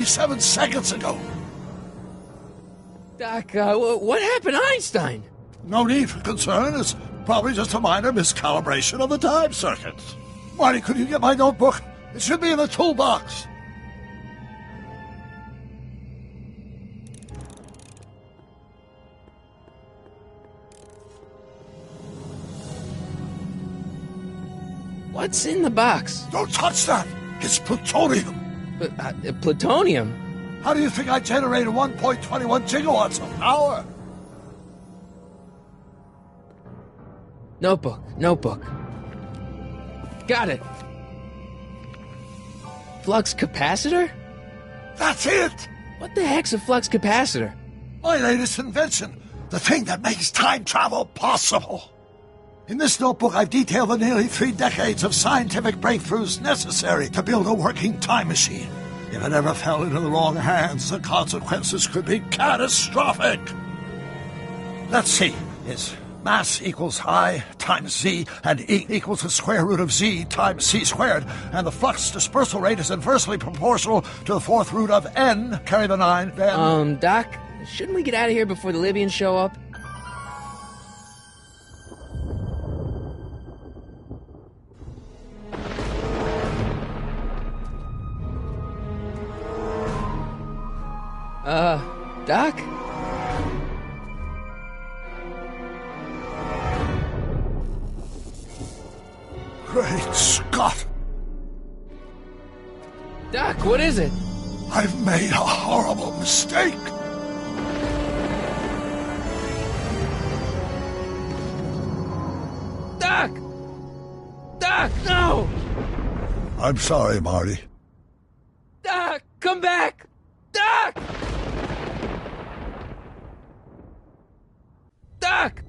27 seconds ago. Doc, what happened to Einstein? No need for concern. It's probably just a minor miscalibration of the time circuits. Marty, could you get my notebook? It should be in the toolbox. What's in the box? Don't touch that! It's plutonium! Plutonium? How do you think I generated 1.21 gigawatts of power? Notebook. Got it. Flux capacitor? That's it! What the heck's a flux capacitor? My latest invention. The thing that makes time travel possible. In this notebook, I've detailed the nearly 3 decades of scientific breakthroughs necessary to build a working time machine. If it ever fell into the wrong hands, the consequences could be catastrophic. Let's see. It's mass equals I times Z, and E equals the square root of Z times C squared, and the flux dispersal rate is inversely proportional to the 4th root of N, carry the 9, then... Doc, shouldn't we get out of here before the Libyans show up? Doc? Great Scott! Doc, what is it? I've made a horrible mistake! Doc! Doc, no! I'm sorry, Marty. Doc, come back! Doc! Doc!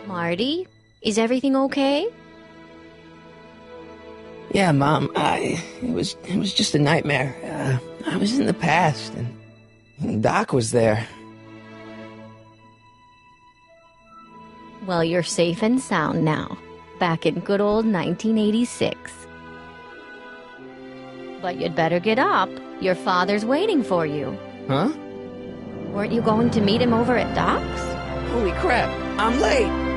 Marty, is everything okay? Yeah, Mom, it was just a nightmare. I was in the past, and Doc was there. Well, you're safe and sound now, back in good old 1986. But you'd better get up. Your father's waiting for you. Huh? Weren't you going to meet him over at Doc's? Holy crap, I'm late!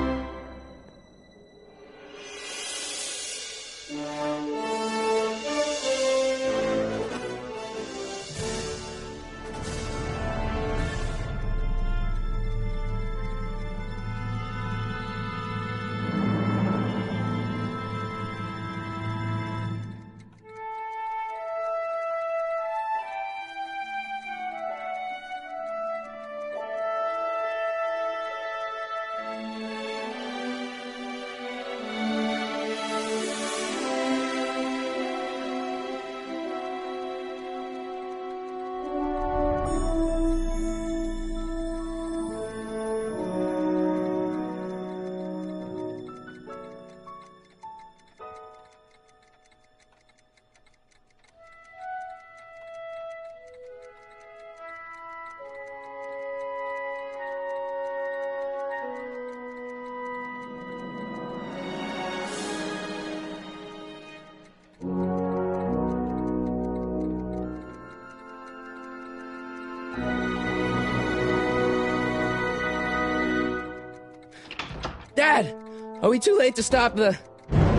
Dad, are we too late to stop the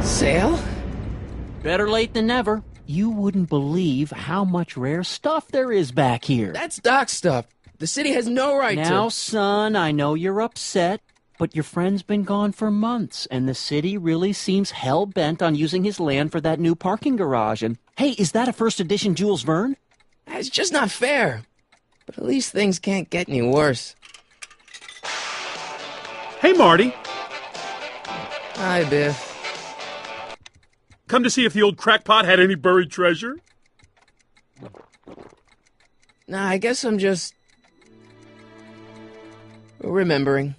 sale? Better late than never. You wouldn't believe how much rare stuff there is back here. That's Doc's stuff. The city has no right to... Now, son, I know you're upset, but your friend's been gone for months, and the city really seems hell-bent on using his land for that new parking garage. And, hey, is that a first edition Jules Verne? It's just not fair. But at least things can't get any worse. Hey, Marty. Hi, Biff. Come to see if the old crackpot had any buried treasure? Nah, I guess I'm just... remembering.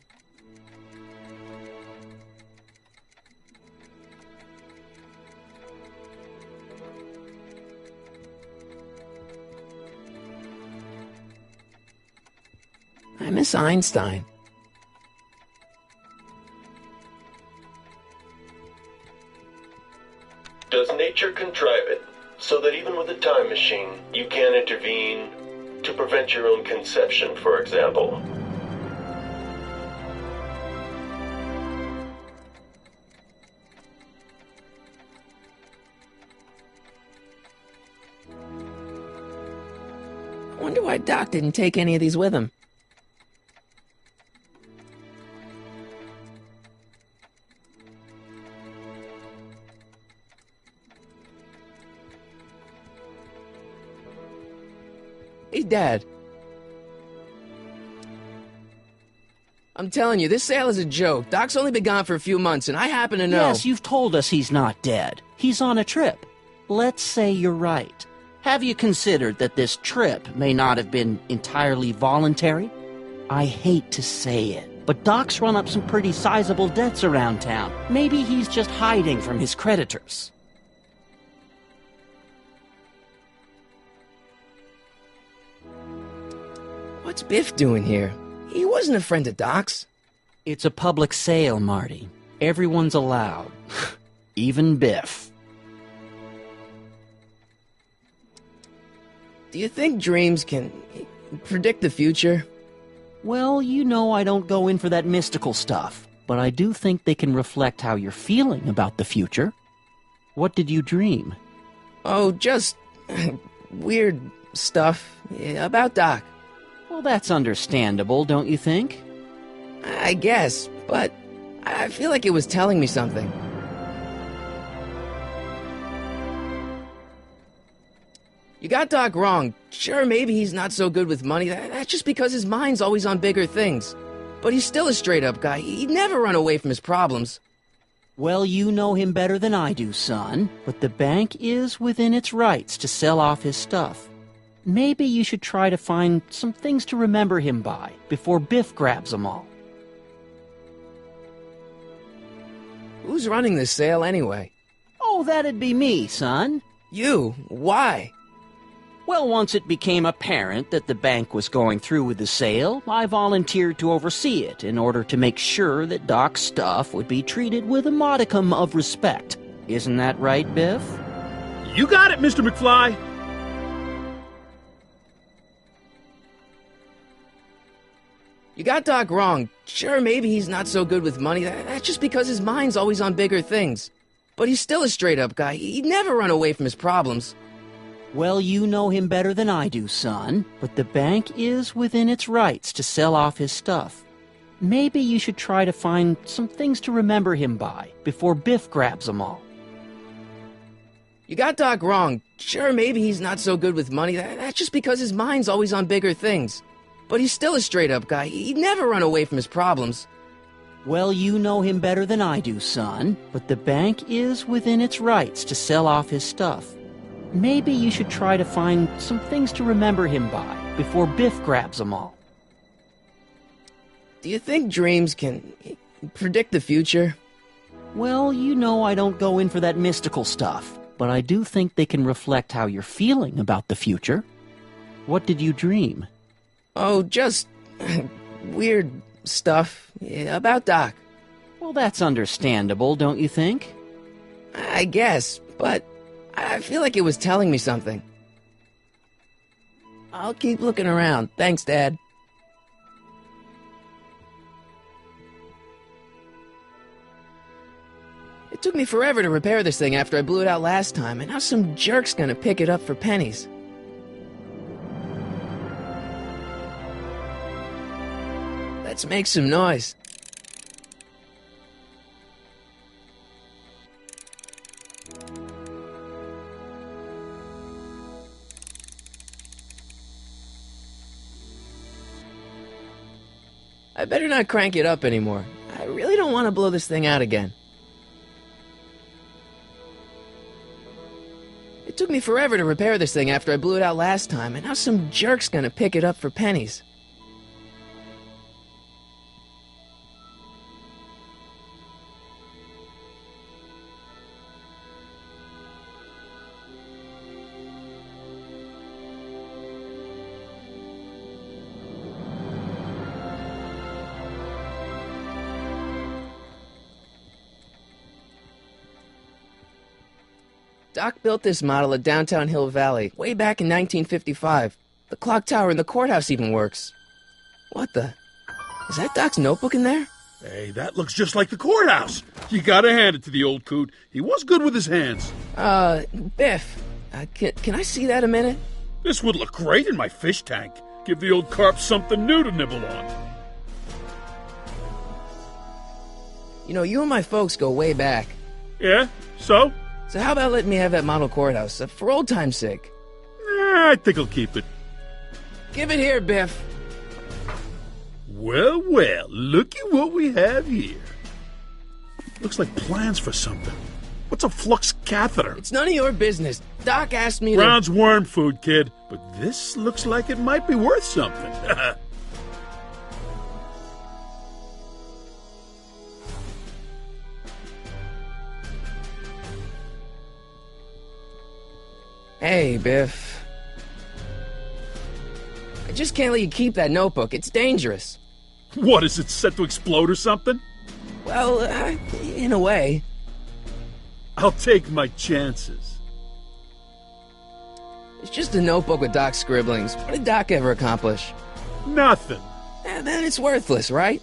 I miss Einstein. Does nature contrive it so that even with a time machine, you can intervene to prevent your own conception, for example? I wonder why Doc didn't take any of these with him. Hey, Dad. I'm telling you, this sale is a joke. Doc's only been gone for a few months, and I happen to know... Yes, you've told us he's not dead. He's on a trip. Let's say you're right. Have you considered that this trip may not have been entirely voluntary? I hate to say it, but Doc's run up some pretty sizable debts around town. Maybe he's just hiding from his creditors. What's Biff doing here? He wasn't a friend of Doc's. It's a public sale, Marty. Everyone's allowed. Even Biff. Do you think dreams can predict the future? Well, you know I don't go in for that mystical stuff, but I do think they can reflect how you're feeling about the future. What did you dream? Oh, just weird stuff about Doc. Well, that's understandable, don't you think? I guess, but I feel like it was telling me something. You got Doc wrong. Sure, maybe he's not so good with money. That's just because his mind's always on bigger things. But he's still a straight-up guy. He'd never run away from his problems. Well, you know him better than I do, son. But the bank is within its rights to sell off his stuff. Maybe you should try to find some things to remember him by before Biff grabs them all. Who's running this sale anyway? Oh, that'd be me, son. You? Why? Well, once it became apparent that the bank was going through with the sale, I volunteered to oversee it in order to make sure that Doc's stuff would be treated with a modicum of respect. Isn't that right, Biff? You got it, Mr. McFly. You got Doc wrong. Sure, maybe he's not so good with money. That's just because his mind's always on bigger things. But he's still a straight-up guy. He'd never run away from his problems. Well, you know him better than I do, son. But the bank is within its rights to sell off his stuff. Maybe you should try to find some things to remember him by before Biff grabs them all. You got Doc wrong. Sure, maybe he's not so good with money. That's just because his mind's always on bigger things. But he's still a straight-up guy. He'd never run away from his problems. Well, you know him better than I do, son. But the bank is within its rights to sell off his stuff. Maybe you should try to find some things to remember him by before Biff grabs them all. Do you think dreams can predict the future? Well, you know I don't go in for that mystical stuff, but I do think they can reflect how you're feeling about the future. What did you dream? Oh, just weird stuff about Doc. Well, that's understandable, don't you think? I guess, but I feel like it was telling me something. I'll keep looking around. Thanks, Dad. It took me forever to repair this thing after I blew it out last time, and now some jerk's gonna pick it up for pennies. Let's make some noise. I better not crank it up anymore. I really don't want to blow this thing out again. It took me forever to repair this thing after I blew it out last time, and now some jerk's gonna pick it up for pennies. Doc built this model at downtown Hill Valley way back in 1955. The clock tower in the courthouse even works. What the? Is that Doc's notebook in there? Hey, that looks just like the courthouse. You gotta hand it to the old coot. He was good with his hands. Biff, can I see that a minute? This would look great in my fish tank. Give the old carp something new to nibble on. You know, you and my folks go way back. Yeah? So? So how about letting me have that model courthouse, for old time's sake? I think I'll keep it. Give it here, Biff. Well, well, look at what we have here. Looks like plans for something. What's a flux catheter? It's none of your business. Doc asked me to... Brown's worm food, kid. But this looks like it might be worth something. Hey, Biff. I just can't let you keep that notebook. It's dangerous. What, is it set to explode or something? Well, in a way. I'll take my chances. It's just a notebook with Doc's scribblings. What did Doc ever accomplish? Nothing. Then it's worthless, right?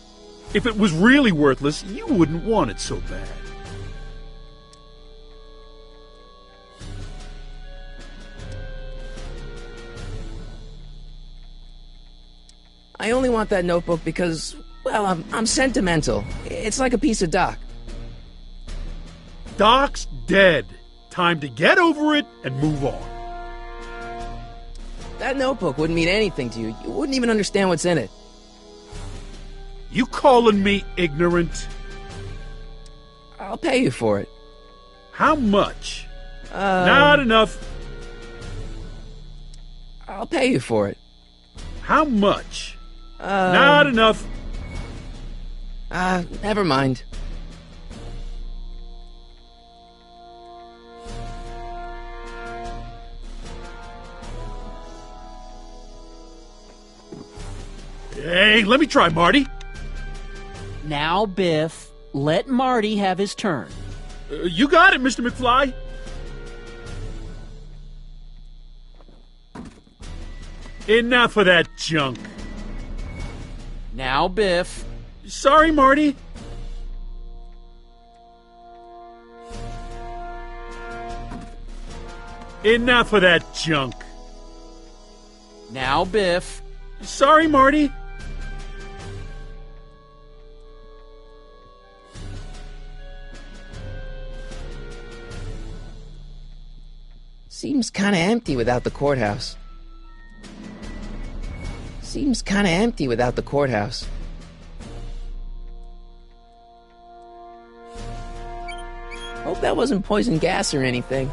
If it was really worthless, you wouldn't want it so bad. I only want that notebook because, well, I'm sentimental. It's like a piece of Doc. Doc's dead. Time to get over it and move on. That notebook wouldn't mean anything to you. You wouldn't even understand what's in it. You calling me ignorant? I'll pay you for it. How much? Not enough. I'll pay you for it. How much? Not enough. Never mind. Hey, let me try, Marty. Now, Biff, let Marty have his turn. You got it, Mr. McFly. Enough of that junk. Now, Biff. Sorry, Marty. Enough of that junk. Now, Biff. Sorry, Marty. Seems kinda empty without the courthouse. Seems kinda empty without the courthouse. Hope that wasn't poison gas or anything.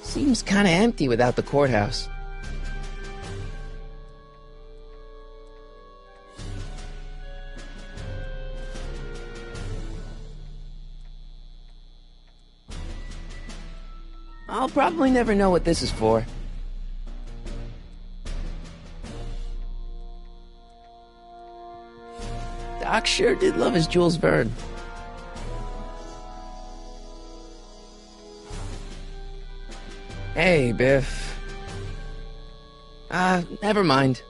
Seems kinda empty without the courthouse. I'll probably never know what this is for. Doc sure did love his Jules Verne. Hey, Biff. Never mind.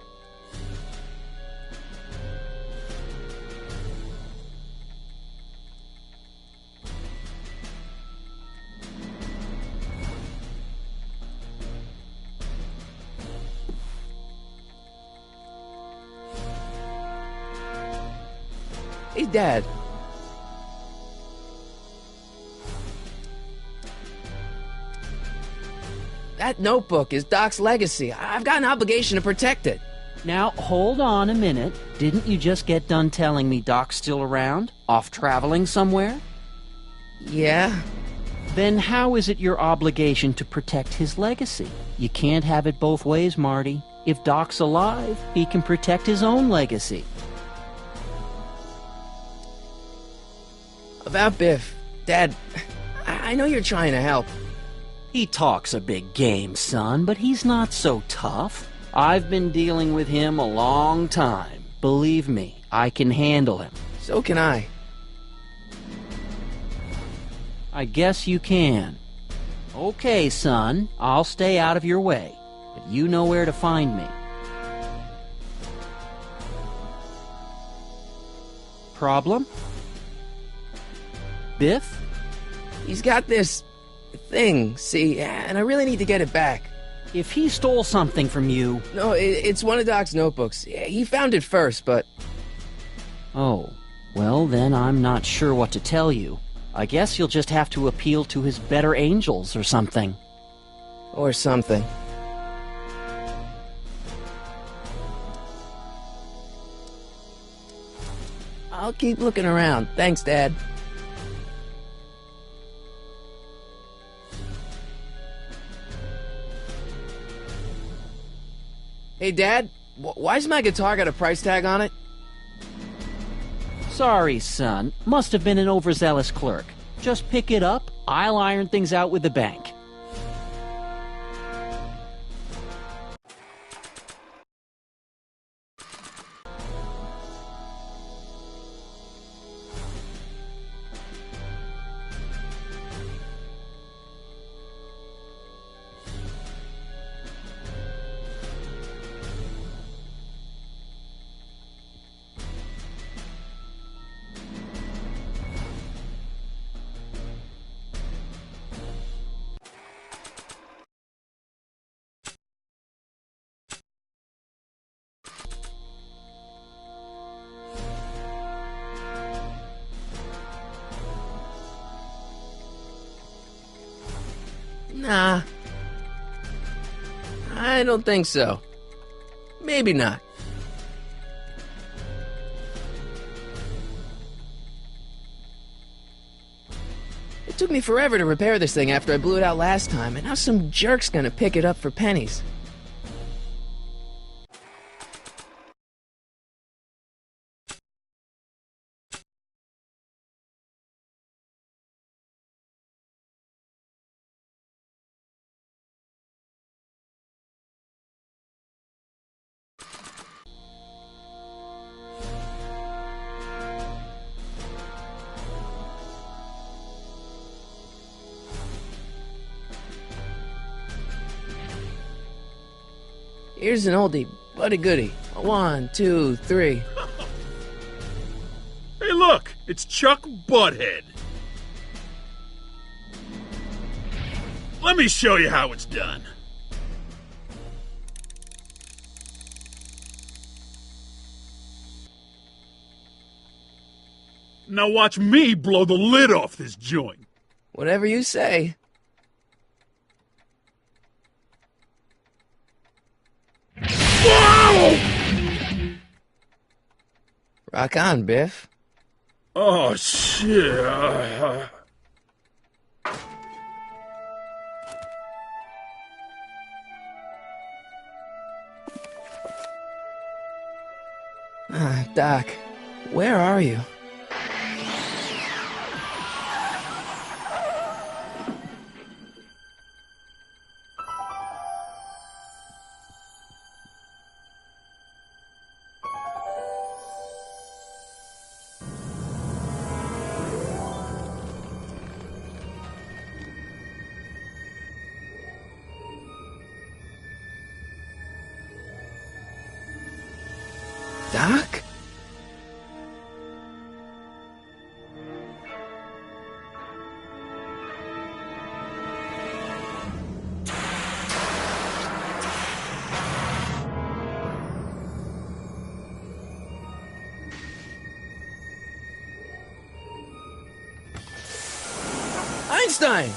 Hey, Dad. That notebook is Doc's legacy. I've got an obligation to protect it. Now, hold on a minute. Didn't you just get done telling me Doc's still around? Off traveling somewhere? Yeah? Then how is it your obligation to protect his legacy? You can't have it both ways, Marty. If Doc's alive, he can protect his own legacy. About Biff. Dad, I know you're trying to help. He talks a big game, son, but he's not so tough. I've been dealing with him a long time. Believe me, I can handle him. So can I. I guess you can. Okay, son, I'll stay out of your way, but you know where to find me. Problem? Biff? He's got this thing, see, and I really need to get it back. If he stole something from you... No, it's one of Doc's notebooks. He found it first, but... Oh, well then I'm not sure what to tell you. I guess you'll just have to appeal to his better angels or something. Or something. I'll keep looking around. Thanks, Dad. Hey, Dad, why's my guitar got a price tag on it? Sorry, son. Must have been an overzealous clerk. Just pick it up. I'll iron things out with the bank. Nah. I don't think so. Maybe not. It took me forever to repair this thing after I blew it out last time, and now some jerk's gonna pick it up for pennies. Here's an oldie, but a goodie. 1, 2, 3. Hey, look! It's Chuck Butthead. Let me show you how it's done. Now watch me blow the lid off this joint. Whatever you say. Whoa! Rock on, Biff. Oh, shit. Doc, where are you? Doc? Einstein!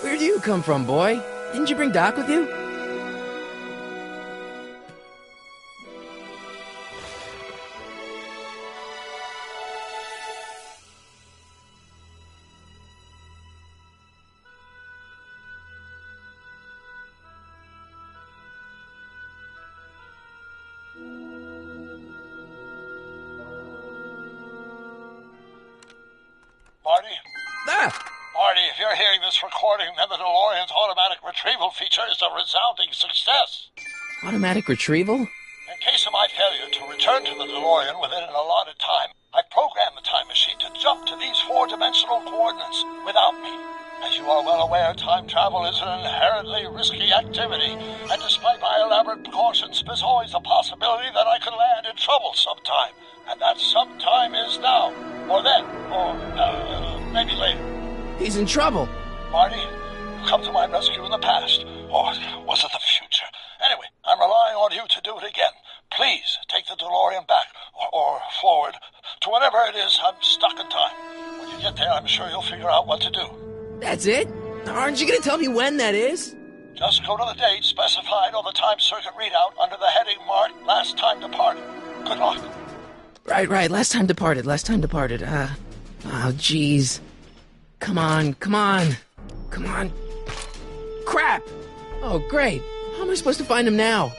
Where'd you come from, boy? Didn't you bring Doc with you? Marty? Ah! Marty, if you're hearing this recording, then the DeLorean's automatic retrieval feature is a resounding success. Automatic retrieval? In case of my failure to return to the DeLorean within an allotted time, I programmed the time machine to jump to these four-dimensional coordinates without me. As you are well aware, time travel is an inherently risky activity, and despite my elaborate precautions, there's always a possibility that I could land in trouble sometime. And that sometime is now, or then, or maybe later. He's in trouble. Marty, you come to my rescue in the past, or was it the future? Anyway, I'm relying on you to do it again. Please take the DeLorean back, or forward, to whenever it is I'm stuck in time. When you get there, I'm sure you'll figure out what to do. That's it? Aren't you going to tell me when that is? Just go to the date specified on the time circuit readout under the heading marked Last Time Departed. Good luck. Right. Last time departed. Oh, jeez. Come on. Crap! Oh, great. How am I supposed to find him now?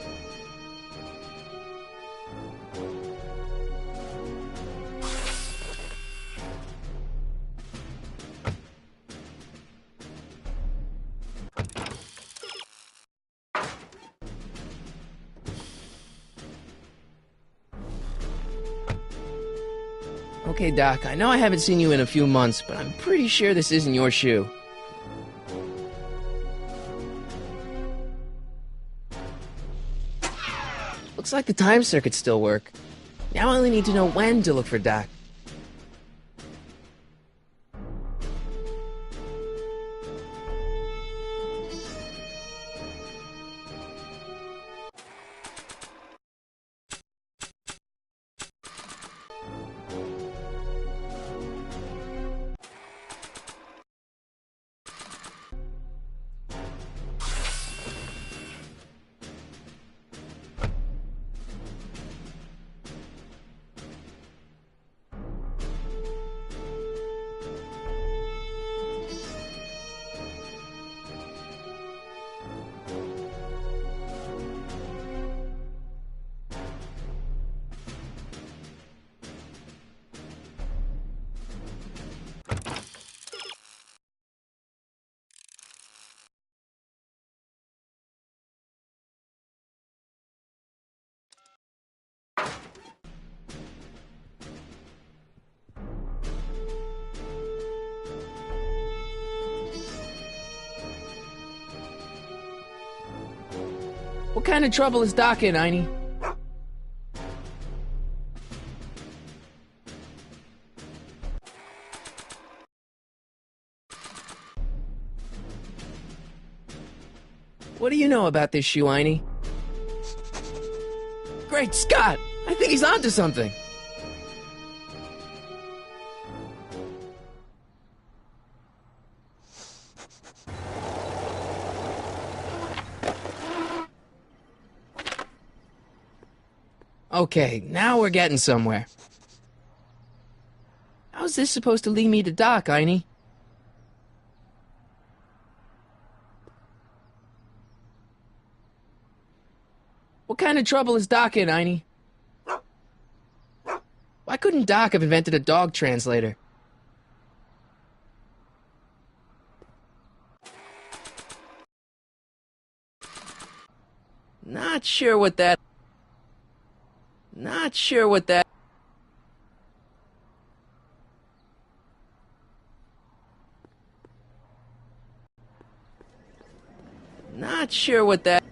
Okay, Doc, I know I haven't seen you in a few months, but I'm pretty sure this isn't your shoe. Looks like the time circuits still work. Now I only need to know when to look for Doc. What kind of trouble is Doc in, Einie? What do you know about this shoe, Einie? Great Scott! I think he's onto something! Okay, now we're getting somewhere. How's this supposed to lead me to Doc, Einie? What kind of trouble is Doc in, Einie? Why couldn't Doc have invented a dog translator? Not sure what that... Not sure what that... Not sure what that...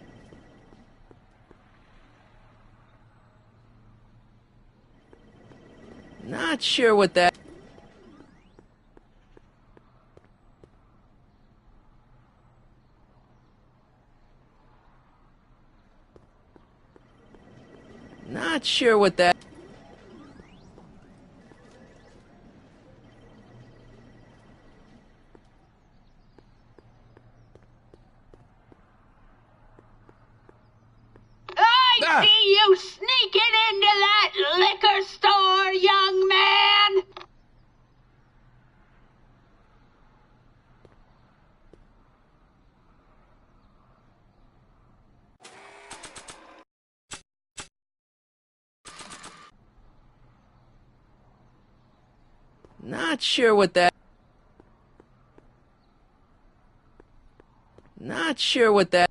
Not sure what that... Not sure what that... I see you sneaking into that liquor store, young man! Not sure what that... Not sure what that...